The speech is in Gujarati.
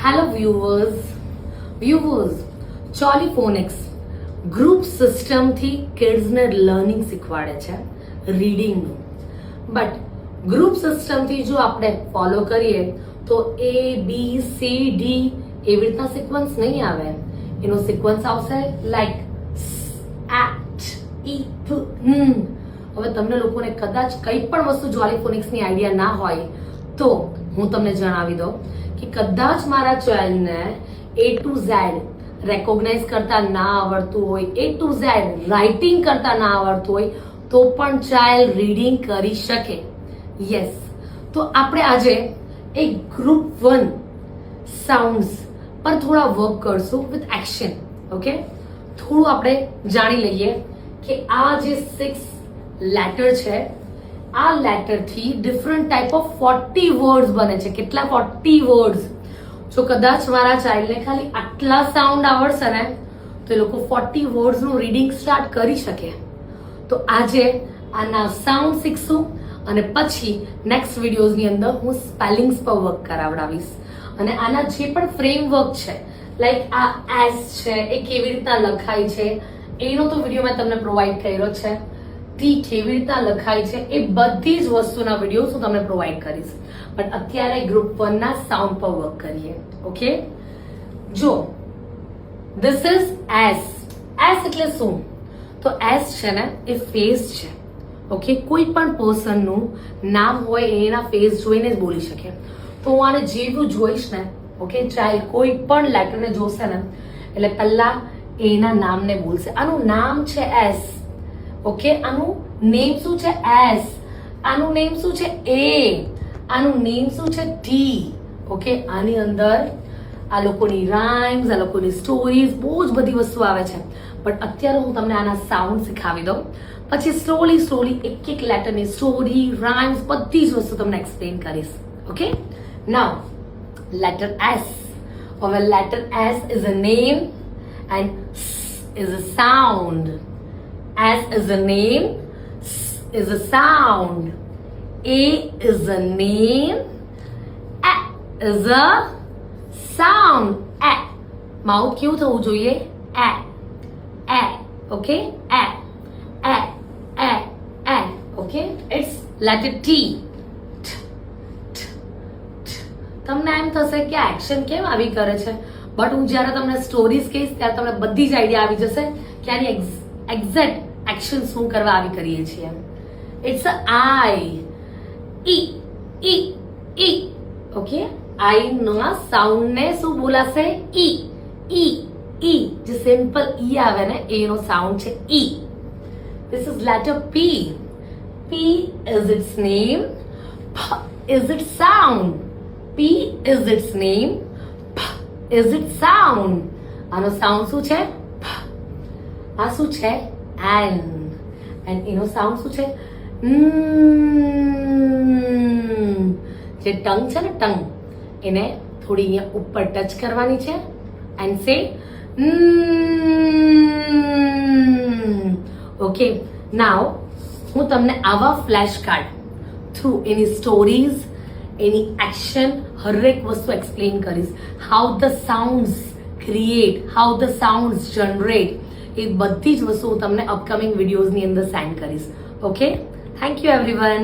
હેલો વ્યુઅર્સ ચોલીફોનિક્સ ગ્રુપ સિસ્ટમથી કિડ્સને લર્નિંગ શીખવાડે છે રીડિંગનું. બટ ગ્રુપ સિસ્ટમથી જો આપણે ફોલો કરીએ તો ABCD એવી રીતના સિક્વન્સ નહીં આવે. એનો સિક્વન્સ આવશે લાઈક એટ ઈપ. હવે તમને લોકોને કદાચ કંઈ પણ વસ્તુ ચોલીફોનિક્સની આઈડિયા ના હોય તો હું તમને જણાવી દઉં કે કદાચ મારા ચાઇલ્ડને A to Z રેકોગ્નાઇઝ કરતા ના આવડતું હોય, A to Z રાઇટિંગ કરતા ના આવડતું હોય તો પણ ચાઇલ્ડ રીડિંગ કરી શકે. યસ, તો આપણે આજે એક ગ્રુપ 1 સાઉન્ડ્સ પર થોડા વર્ક કરશું વિથ એક્શન. ઓકે, થોડું આપણે જાણી લઈએ કે આ જે 6 લેટર છે, આ લેટરથી ડિફરન્ટ ટાઈપ ઓફ 40 વર્ડ્સ બને છે. કેટલા? 40 વર્ડ્સ. જો કદાચ મારા ચાઇલ્ડને ખાલી આટલા સાઉન્ડ આવડશે ને તો એ લોકો 40 વર્ડ્સનું રીડિંગ સ્ટાર્ટ કરી શકે. તો આજે આના સાઉન્ડ શીખશું અને પછી નેક્સ્ટ વિડીયોઝની અંદર હું સ્પેલિંગ્સ પર વર્ક કરાવડાવીશ. અને આના જે પણ ફ્રેમવર્ક છે, લાઈક આ એસ છે એ કેવી રીતના લખાય છે એનો તો વિડીયો મેં તમને પ્રોવાઈડ કર્યો છે. ટી કેવી રીતના લખાય છે એ બધી જ વસ્તુના વિડીયો હું તમને પ્રોવાઈડ કરીશ. બટ અત્યારે ગ્રુપ 1 ના સાઉન્ડ પર વર્ક કરીએ. ઓકે, જો ધીસ ઇઝ એસ. એસ એટલે શું? તો એસ છે ને એ ફેસ છે. ઓકે, કોઈ પણ પર્સનનું નામ હોય એના ફેસ જોઈને જ બોલી શકે. તો હું આને જેવું જોઈશ ને, ઓકે, ચાઇલ્ડ કોઈ પણ લેટરને જોશે ને એટલે પહેલા એના નામને બોલશે. આનું નામ છે એસ. ઓકે, આનું નેમ શું છે? એસ. આનું નેમ શું છે? એ. આનું નેમ શું છે? ટી. ઓકે, આની અંદર આ લોકોની રાઇમ્સ, આ લોકોની સ્ટોરીઝ, બહુ જ બધી વસ્તુ આવે છે. બટ અત્યારે હું તમને આના સાઉન્ડ શીખાવી દઉં, પછી સ્લોલી એક લેટરની સ્ટોરી, રાઇમ્સ, બધી જ વસ્તુ તમને એક્સપ્લેન કરીશ. ઓકે, નાઉ લેટર એસ. હવે letter S is a name and S is a sound. S is a name, S is a sound. A is a name, A is a sound. A. Mouth કેવું થવું જોઈએ? A. A. Okay? A. A. A. A. Okay? It's letter T. તમને એમ થશે કે આ એક્શન કેમ આવી કરે છે? બટ હું જ્યારે તમને સ્ટોરીઝ કહીશ ત્યારે તમને બધી જ આઈડિયા આવી જશે કે આની એક્ઝેક્ટ એક્શન શું કરવા આવી કરીએ છીએ. It's a I. E. E. E. Okay, આઈ ના સાઉન્ડને શું બોલાશે? ઈ. ઈ. ઈ. જે સિમ્પલ ઈ આવે ને એનો સાઉન્ડ છે E. This is letter P. P is its name, પ is its sound. P is its name, is it sound. આનો સાઉન્ડ શું છે? આ શું છે? એન. એન્ડ એનો સાઉન્ડ શું છે? જે ટંગ છે ને, ટંગ એને થોડી અહીંયા ઉપર ટચ કરવાની છે એન્ડ સે ઓકે. નાઉ હું તમને આવા ફ્લેશ કાર્ડ થ્રુ એની સ્ટોરીઝ, એની એક્શન, હરેક વસ્તુ એક્સપ્લેન કરીશ. How the sounds create, how the sounds generate, એ બધી જ વસ્તુ હું તમને અપકમિંગ વિડીયોઝની અંદર સેન્ડ કરીશ. Okay, thank you everyone.